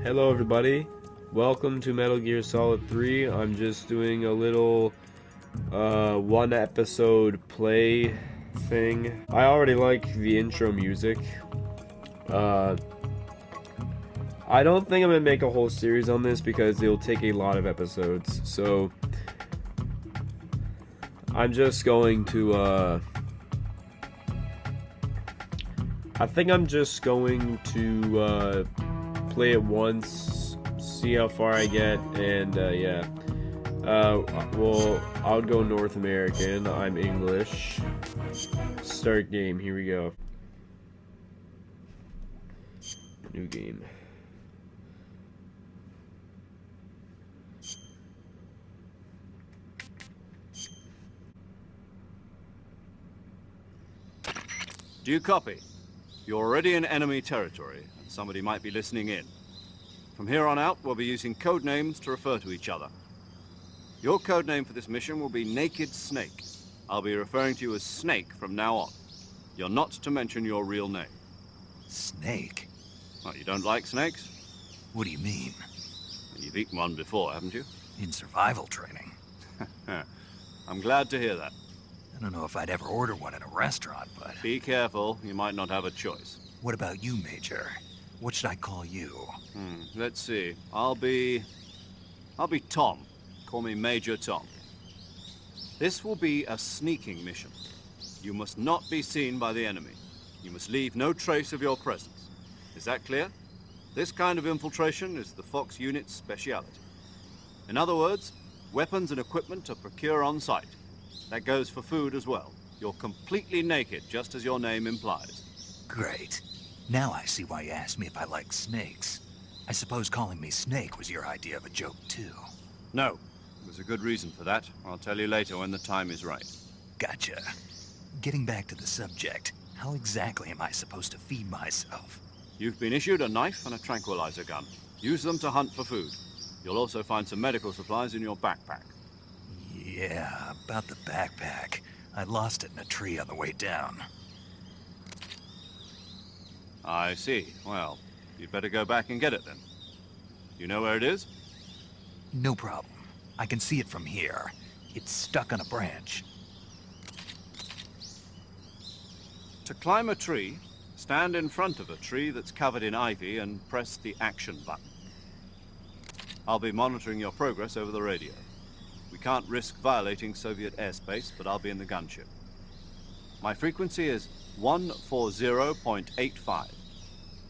Hello everybody, welcome to Metal Gear Solid 3. I'm just doing a little one episode play thing. I already like the intro music. Uh, I don't think I'm gonna make a whole series on this because it'll take a lot of episodes. So I'm just going to I think I'm just going to play it once, see how far I get, and yeah. Well, I'll go North American. I'm English. Start game. Here we go. New game. Do you copy? You're already in enemy territory, and somebody might be listening in. From here on out, we'll be using code names to refer to each other. Your code name for this mission will be Naked Snake. I'll be referring to you as Snake from now on. You're not to mention your real name. Snake? Oh, you don't like snakes? What do you mean? You've eaten one before, haven't you? In survival training? I'm glad to hear that. I don't know if I'd ever order one in a restaurant, but... Be careful, you might not have a choice. What about you, Major? What should I call you? Let's see. I'll be Tom. Call me Major Tom. This will be a sneaking mission. You must not be seen by the enemy. You must leave no trace of your presence. Is that clear? This kind of infiltration is the Fox unit's speciality. In other words, weapons and equipment are procured on site. That goes for food as well. You're completely naked, just as your name implies. Great. Now I see why you asked me if I like snakes. I suppose calling me Snake was your idea of a joke, too. No. There's a good reason for that. I'll tell you later when the time is right. Gotcha. Getting back to the subject, how exactly am I supposed to feed myself? You've been issued a knife and a tranquilizer gun. Use them to hunt for food. You'll also find some medical supplies in your backpack. Yeah, about the backpack. I lost it in a tree on the way down. I see. Well, you'd better go back and get it then. You know where it is? No problem. I can see it from here. It's stuck on a branch. To climb a tree, stand in front of a tree that's covered in ivy and press the action button. I'll be monitoring your progress over the radio. We can't risk violating Soviet airspace, but I'll be in the gunship. My frequency is 140.85.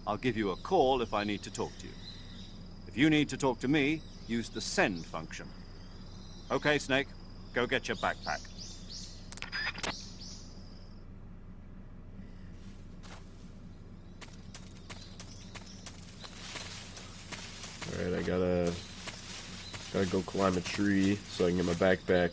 I'll give you a call if I need to talk to you. If you need to talk to me, use the send function. Okay, Snake, go get your backpack. Alright, I gotta go climb a tree so I can get my backpack.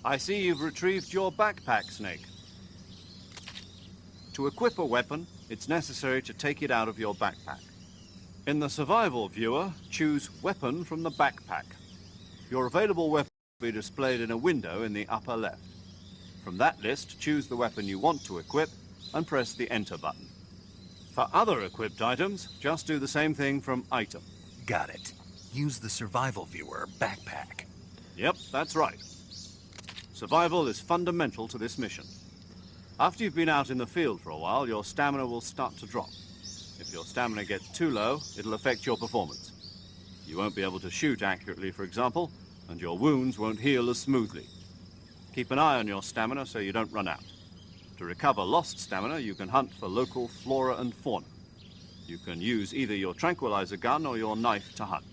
I see you've retrieved your backpack, Snake. To equip a weapon, it's necessary to take it out of your backpack. In the survival viewer, choose Weapon from the backpack. Your available weapon will be displayed in a window in the upper left. From that list, choose the weapon you want to equip and press the Enter button. For other equipped items, just do the same thing from Item. Got it. Use the survival viewer backpack. Yep, that's right. Survival is fundamental to this mission. After you've been out in the field for a while, your stamina will start to drop. If your stamina gets too low, it'll affect your performance. You won't be able to shoot accurately, for example, and your wounds won't heal as smoothly. Keep an eye on your stamina so you don't run out. To recover lost stamina, you can hunt for local flora and fauna. You can use either your tranquilizer gun or your knife to hunt.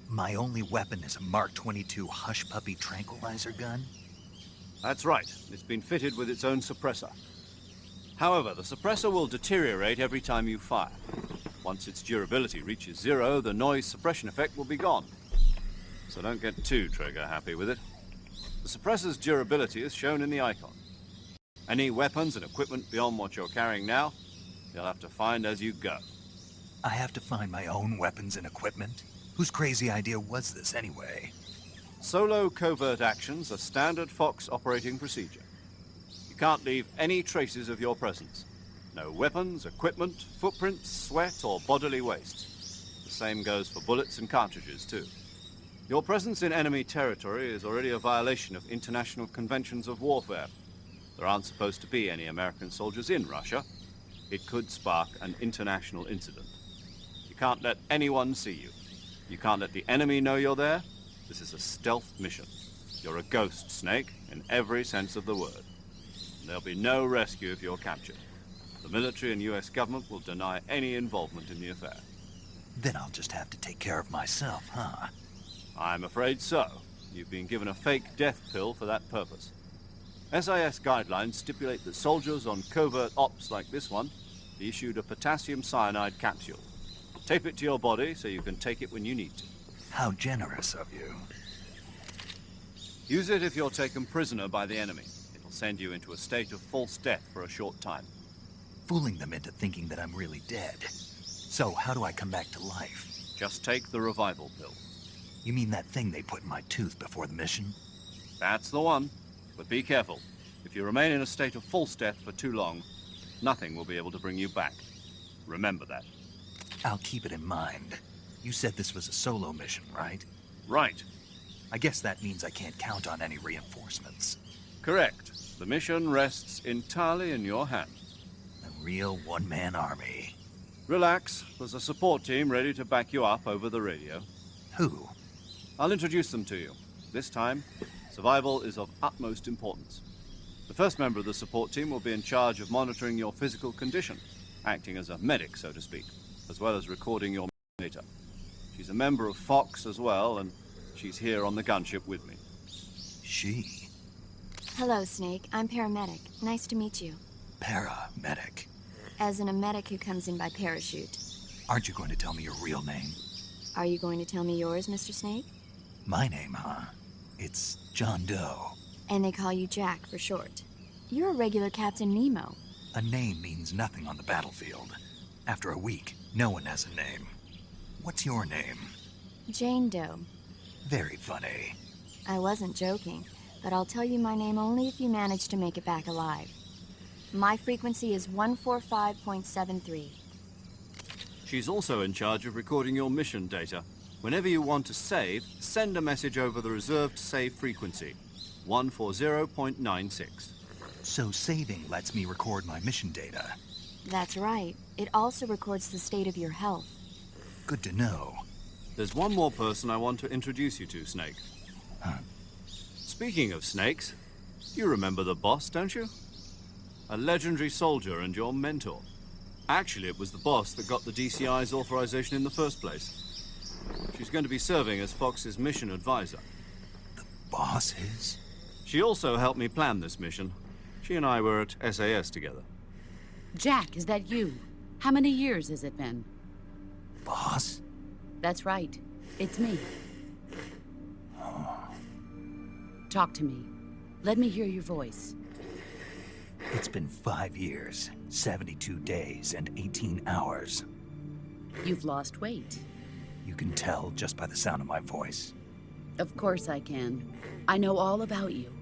My only weapon is a Mark 22 Hush Puppy tranquilizer gun? That's right. It's been fitted with its own suppressor. However, the suppressor will deteriorate every time you fire. Once its durability reaches 0, the noise suppression effect will be gone. So don't get too trigger happy with it. The suppressor's durability is shown in the icon. Any weapons and equipment beyond what you're carrying now, you'll have to find as you go. I have to find my own weapons and equipment? Whose crazy idea was this anyway? Solo covert actions are standard Fox operating procedure. You can't leave any traces of your presence. No weapons, equipment, footprints, sweat, or bodily waste. The same goes for bullets and cartridges, too. Your presence in enemy territory is already a violation of international conventions of warfare. There aren't supposed to be any American soldiers in Russia. It could spark an international incident. You can't let anyone see you. You can't let the enemy know you're there. This is a stealth mission. You're a ghost, Snake, in every sense of the word. And there'll be no rescue if you're captured. The military and US government will deny any involvement in the affair. Then I'll just have to take care of myself, huh? I'm afraid so. You've been given a fake death pill for that purpose. SIS guidelines stipulate that soldiers on covert ops like this one be issued a potassium cyanide capsule. Tape it to your body so you can take it when you need to. How generous of you. Use it if you're taken prisoner by the enemy. It'll send you into a state of false death for a short time. Fooling them into thinking that I'm really dead. So how do I come back to life? Just take the revival pill. You mean that thing they put in my tooth before the mission? That's the one. But be careful. If you remain in a state of false death for too long, nothing will be able to bring you back. Remember that. I'll keep it in mind. You said this was a solo mission, right? Right. I guess that means I can't count on any reinforcements. Correct. The mission rests entirely in your hands. A real one-man army. Relax. There's a support team ready to back you up over the radio. Who? I'll introduce them to you. This time, survival is of utmost importance. The first member of the support team will be in charge of monitoring your physical condition, acting as a medic, so to speak, as well as recording your data. She's a member of Fox as well, and she's here on the gunship with me. She? Hello, Snake. I'm paramedic. Nice to meet you. Paramedic. As in a medic who comes in by parachute. Aren't you going to tell me your real name? Are you going to tell me yours, Mr. Snake? My name, huh? It's John Doe. And they call you Jack for short. You're a regular Captain Nemo. A name means nothing on the battlefield. After a week, no one has a name. What's your name? Jane Doe. Very funny. I wasn't joking, but I'll tell you my name only if you manage to make it back alive. My frequency is 145.73. She's also in charge of recording your mission data. Whenever you want to save, send a message over the reserved save frequency, 140.96. So saving lets me record my mission data. That's right. It also records the state of your health. Good to know. There's one more person I want to introduce you to, Snake. Huh? Speaking of snakes, you remember the boss, don't you? A legendary soldier and your mentor. Actually, it was the boss that got the DCI's authorization in the first place. She's going to be serving as Fox's mission advisor. The boss is? She also helped me plan this mission. She and I were at SAS together. Jack, is that you? How many years has it been? Boss? That's right. It's me. Talk to me. Let me hear your voice. It's been 5 years, 72 days, and 18 hours. You've lost weight. You can tell just by the sound of my voice. Of course I can. I know all about you.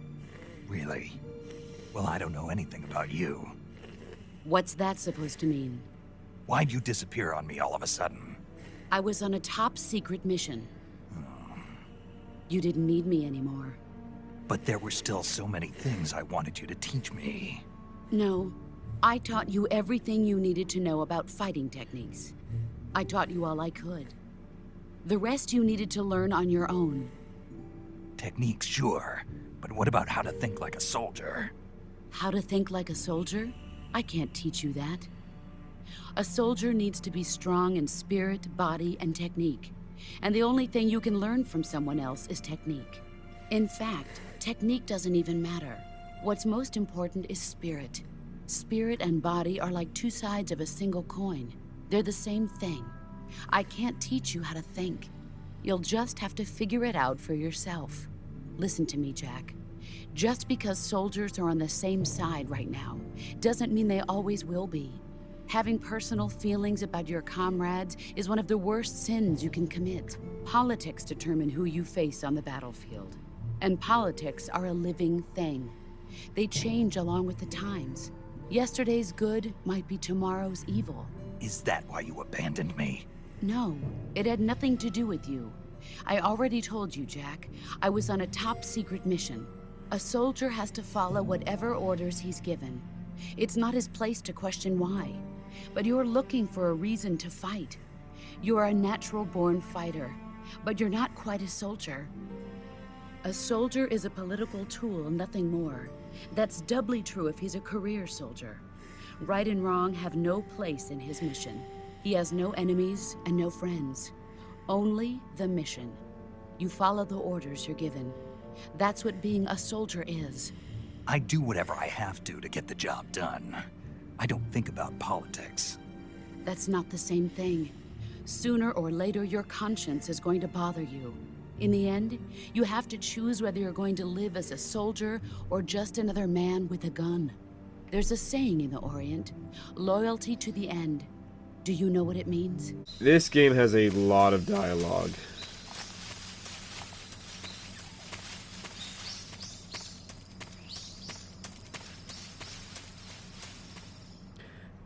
Really? Well, I don't know anything about you. What's that supposed to mean? Why'd you disappear on me all of a sudden? I was on a top-secret mission. You didn't need me anymore. But there were still so many things I wanted you to teach me. No. I taught you everything you needed to know about fighting techniques. I taught you all I could. The rest you needed to learn on your own. Techniques, sure. But what about how to think like a soldier? How to think like a soldier? I can't teach you that. A soldier needs to be strong in spirit, body, and technique. And the only thing you can learn from someone else is technique. In fact, technique doesn't even matter. What's most important is spirit. Spirit and body are like two sides of a single coin. They're the same thing. I can't teach you how to think. You'll just have to figure it out for yourself. Listen to me, Jack. Just because soldiers are on the same side right now doesn't mean they always will be. Having personal feelings about your comrades is one of the worst sins you can commit. Politics determine who you face on the battlefield. And politics are a living thing. They change along with the times. Yesterday's good might be tomorrow's evil. Is that why you abandoned me? No, it had nothing to do with you. I already told you, Jack. I was on a top-secret mission. A soldier has to follow whatever orders he's given. It's not his place to question why. But you're looking for a reason to fight. You're a natural-born fighter, but you're not quite a soldier. A soldier is a political tool, nothing more. That's doubly true if he's a career soldier. Right and wrong have no place in his mission. He has no enemies and no friends. Only the mission. You follow the orders you're given. That's what being a soldier is. I do whatever I have to get the job done. I don't think about politics. That's not the same thing. Sooner or later, your conscience is going to bother you. In the end, you have to choose whether you're going to live as a soldier or just another man with a gun. There's a saying in the Orient, loyalty to the end. Do you know what it means? This game has a lot of dialogue.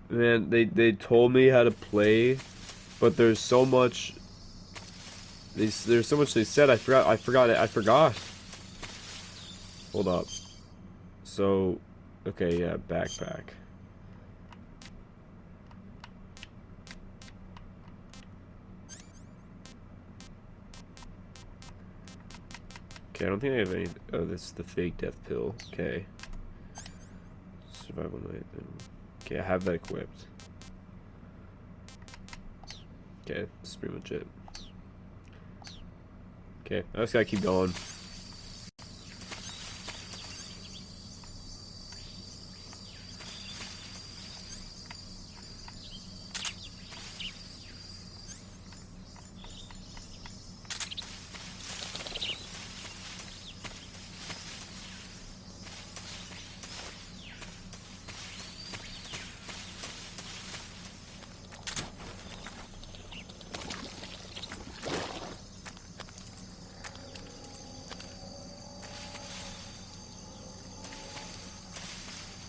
Man, they told me how to play, but there's so much. There's so much they said. I forgot. Hold up. So, okay, yeah, backpack. Okay, I don't think I have any. Oh, this is the fake death pill. Okay. Survival night. Okay, I have that equipped. Okay, that's pretty much it. Okay, I just gotta keep going.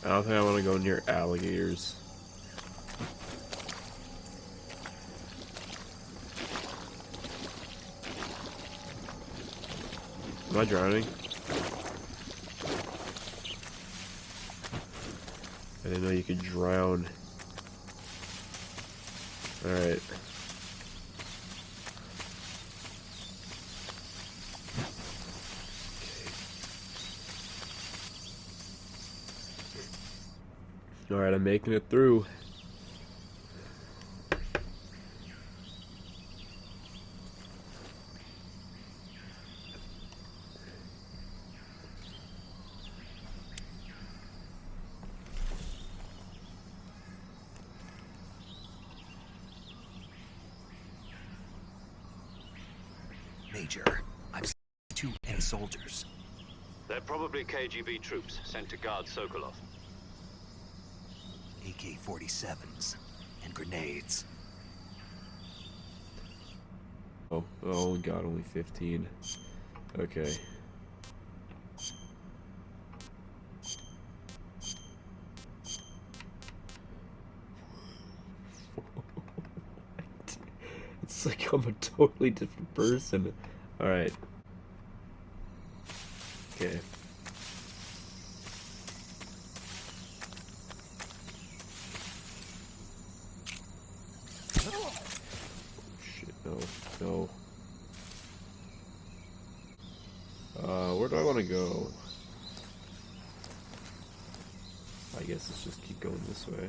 I don't think I want to go near alligators. Am I drowning? I didn't know you could drown. Alright. Alright, I'm making it through. Major, I've seen two enemy soldiers. They're probably KGB troops sent to guard Sokolov. AK-47s and grenades. Oh god, only 15. Okay. It's like I'm a totally different person. Alright. Okay. No. Where do I want to go? I guess let's just keep going this way.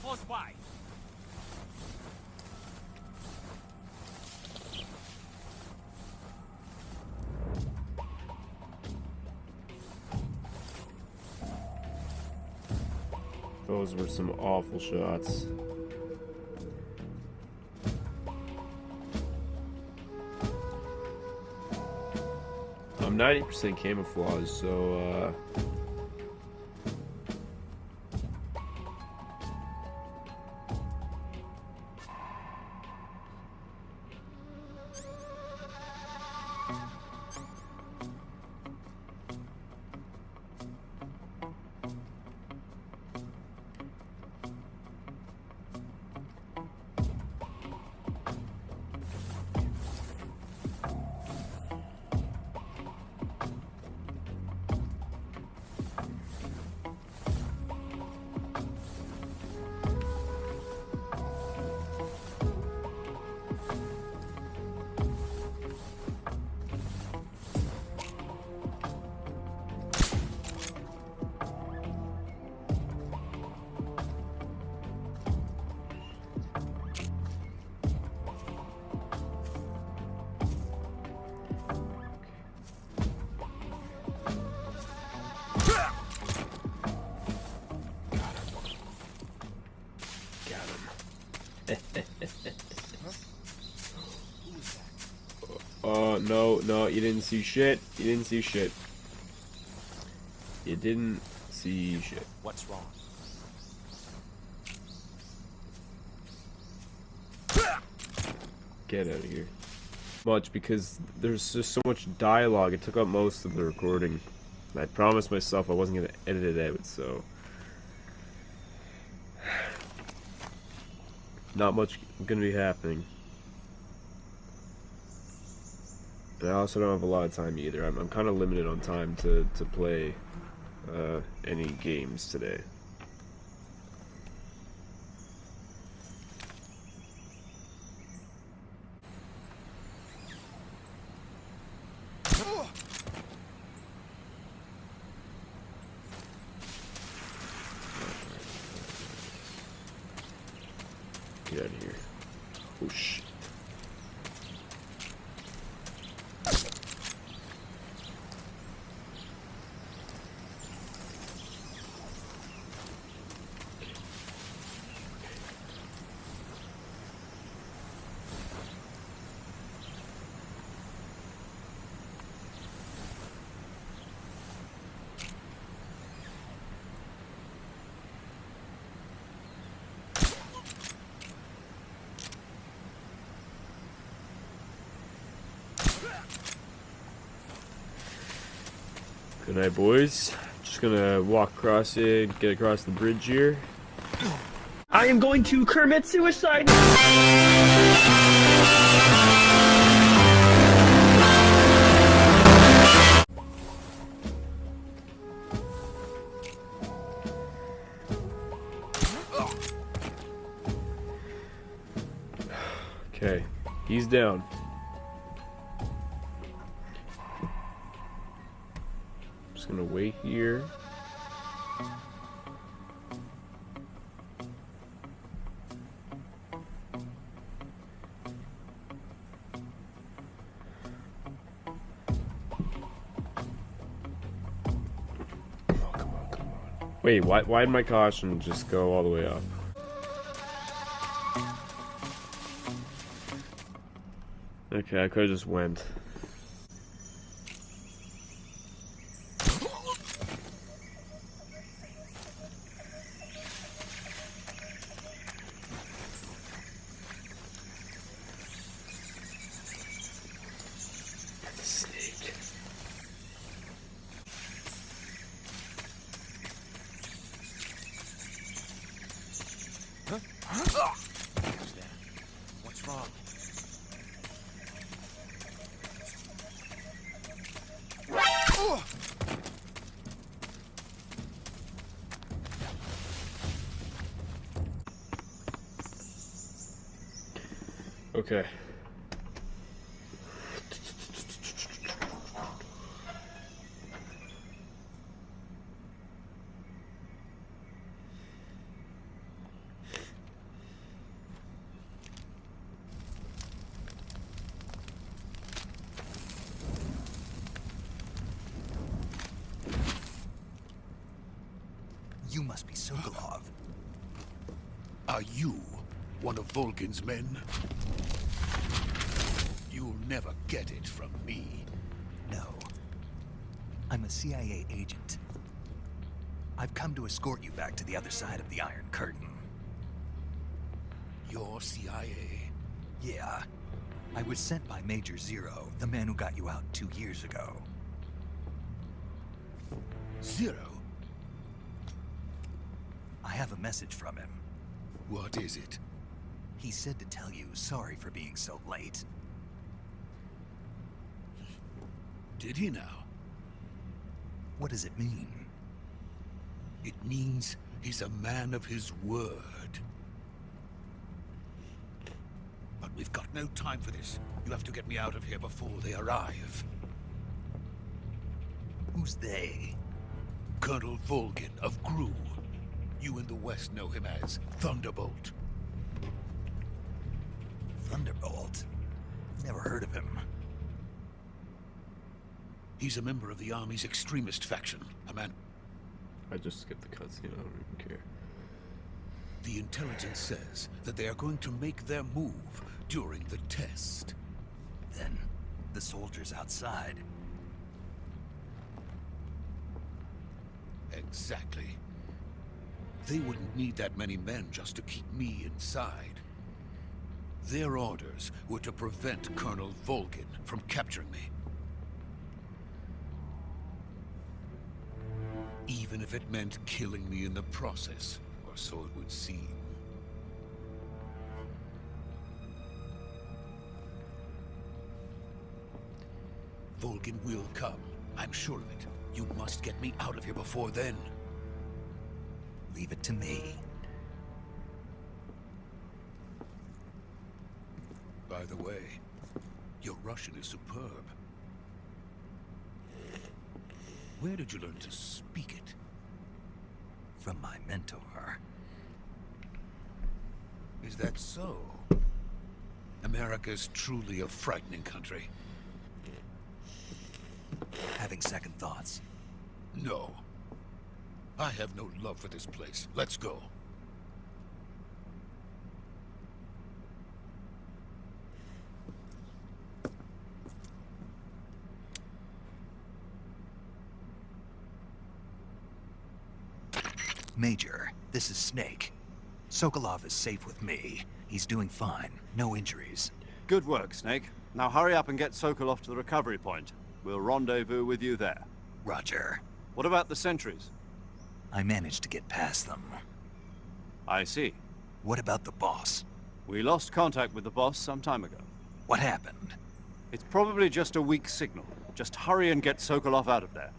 close by. Those were some awful shots. I'm 90% camouflage, so no, you didn't see shit. You didn't see shit. You didn't see shit. What's wrong? Get out of here. Much because there's just so much dialogue. It took up most of the recording. I promised myself I wasn't gonna edit it out, so not much gonna be happening. And I also don't have a lot of time either. I'm kind of limited on time to play any games today. Get out of here. Oh shit. Good night, boys. Just gonna walk across it, get across the bridge here. I am going to commit suicide. Okay, he's down. Just gonna wait here. Oh, come on, come on. Wait, why did my caution just go all the way up? Okay, I could've just went. The snake. What's wrong? Okay. You must be Sokolov. Are you one of Volgin's men? You'll never get it from me. No. I'm a CIA agent. I've come to escort you back to the other side of the Iron Curtain. You're CIA? Yeah. I was sent by Major Zero, the man who got you out 2 years ago. Zero? I have a message from him. What is it? He said to tell you sorry for being so late. Did he now? What does it mean? It means he's a man of his word. But we've got no time for this. You have to get me out of here before they arrive. Who's they? Colonel Volgin of Gru. You in the West know him as Thunderbolt. Thunderbolt? Never heard of him. He's a member of the Army's extremist faction. A man... I just skipped the cutscene, I don't even care. The intelligence says that they are going to make their move during the test. Then, the soldiers outside. Exactly. They wouldn't need that many men just to keep me inside. Their orders were to prevent Colonel Volgin from capturing me. Even if it meant killing me in the process, or so it would seem. Volgin will come. I'm sure of it. You must get me out of here before then. Leave it to me. By the way, your Russian is superb. Where did you learn to speak it? From my mentor. Is that so? America's truly a frightening country. Having second thoughts. No. I have no love for this place. Let's go. Major, this is Snake. Sokolov is safe with me. He's doing fine. No injuries. Good work, Snake. Now hurry up and get Sokolov to the recovery point. We'll rendezvous with you there. Roger. What about the sentries? I managed to get past them. I see. What about the boss? We lost contact with the boss some time ago. What happened? It's probably just a weak signal. Just hurry and get Sokolov out of there.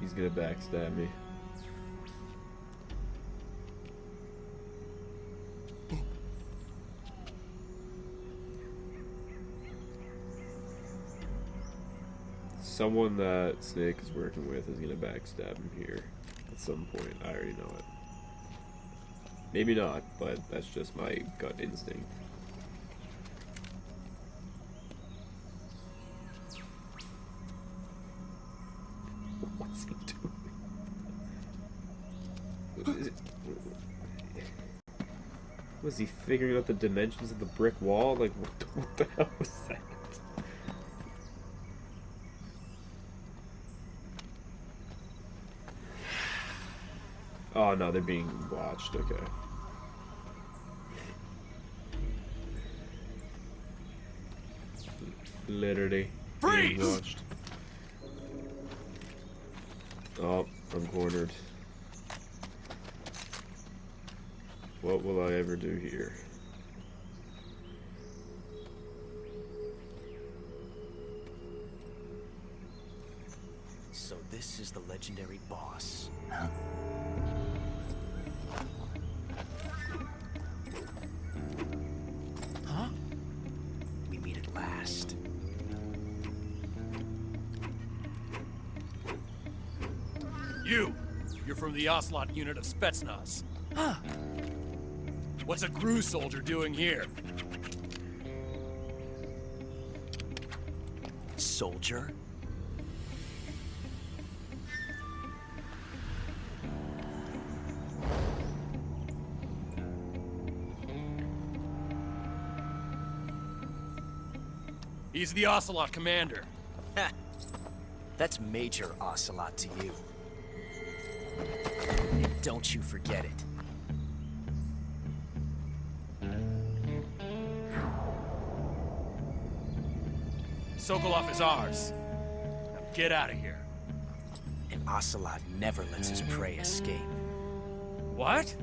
He's gonna backstab me. Someone that Snake is working with is gonna backstab him here at some point. I already know it. Maybe not, but that's just my gut instinct. What's he doing? Is it... Was he figuring out the dimensions of the brick wall? Like, what the hell was that? Oh no, they're being watched, okay. Literally being watched. Oh, I'm cornered. What will I ever do here? So this is the legendary boss. Huh? Huh? We meet at last. You're from the Ocelot unit of Spetsnaz. Huh. What's a Gru soldier doing here? Soldier? He's the Ocelot commander. Ha! That's Major Ocelot to you. And don't you forget it. Sokolov is ours. Now get out of here. And Ocelot never lets his prey escape. What?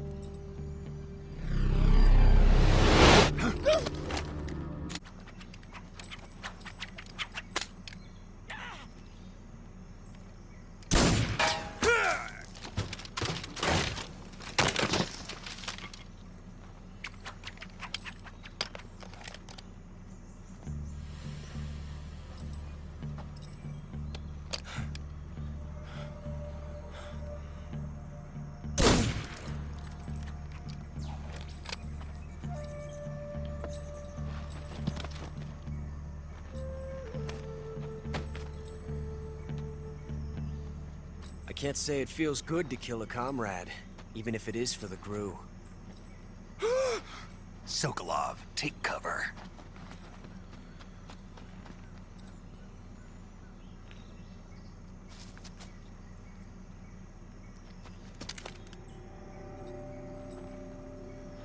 I can't say it feels good to kill a comrade, even if it is for the Gru. Sokolov, take cover.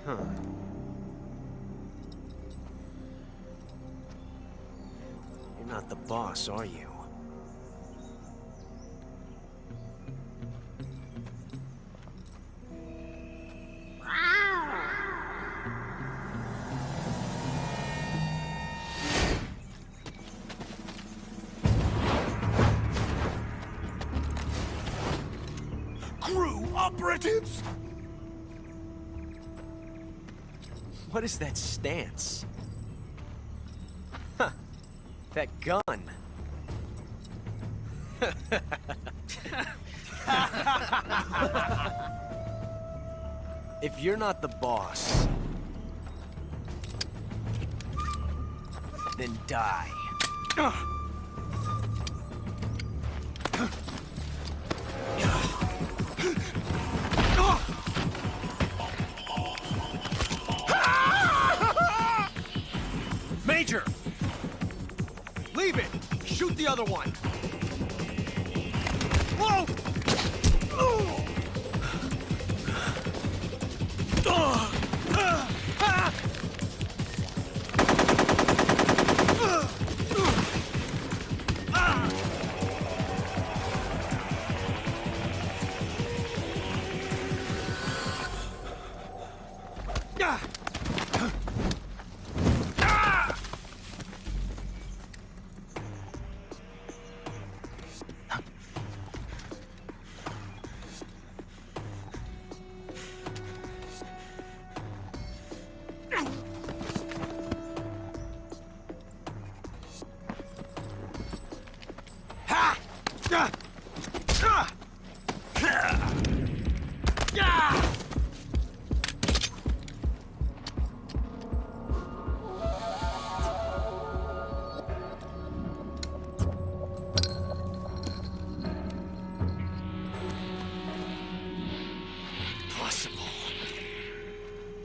Huh. You're not the boss, are you? Gru operatives! What is that stance? Huh. That gun. If you're not the boss, then die. Major! Leave it! Shoot the other one! Whoa!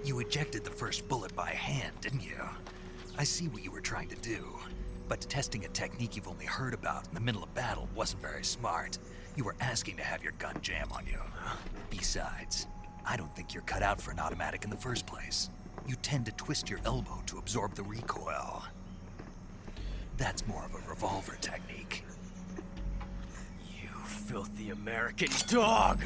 You ejected the first bullet by hand, didn't you? I see what you were trying to do. But testing a technique you've only heard about in the middle of battle wasn't very smart. You were asking to have your gun jam on you. Besides, I don't think you're cut out for an automatic in the first place. You tend to twist your elbow to absorb the recoil. That's more of a revolver technique. You filthy American dog!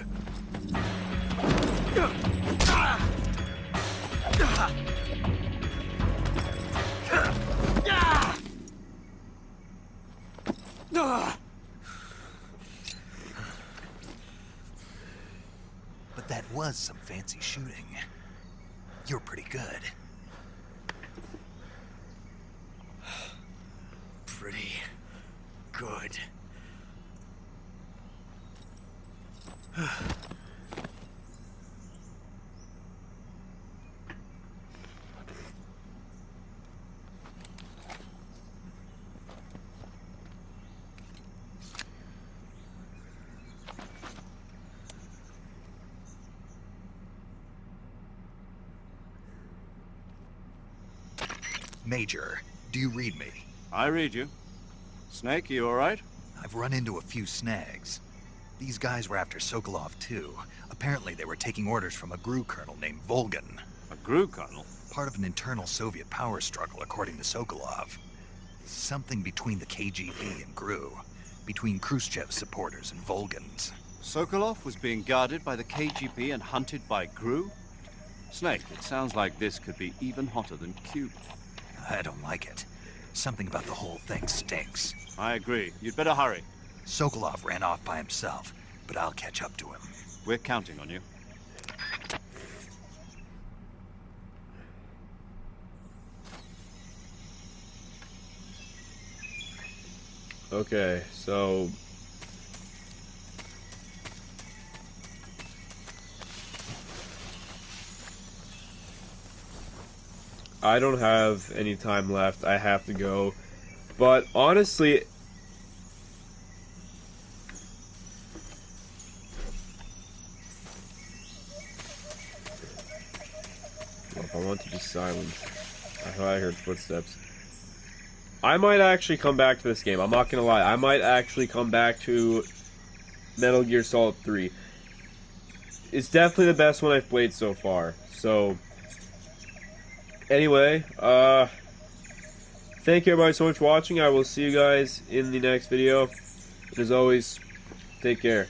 But that was some fancy shooting. You're pretty good. Pretty good. Major, do you read me? I read you. Snake, you alright? I've run into a few snags. These guys were after Sokolov too. Apparently they were taking orders from a GRU colonel named Volgin. A GRU colonel? Part of an internal Soviet power struggle, according to Sokolov. Something between the KGB and GRU. Between Khrushchev's supporters and Volgin's. Sokolov was being guarded by the KGB and hunted by GRU? Snake, it sounds like this could be even hotter than Cuba. I don't like it. Something about the whole thing stinks. I agree. You'd better hurry. Sokolov ran off by himself, but I'll catch up to him. We're counting on you. Okay, so I don't have any time left. I have to go. But honestly, I want to be silent. I thought I heard footsteps. I might actually come back to this game. I'm not gonna lie. I might actually come back to Metal Gear Solid 3. It's definitely the best one I've played so far. So, anyway, thank you everybody so much for watching. I will see you guys in the next video. And as always, take care.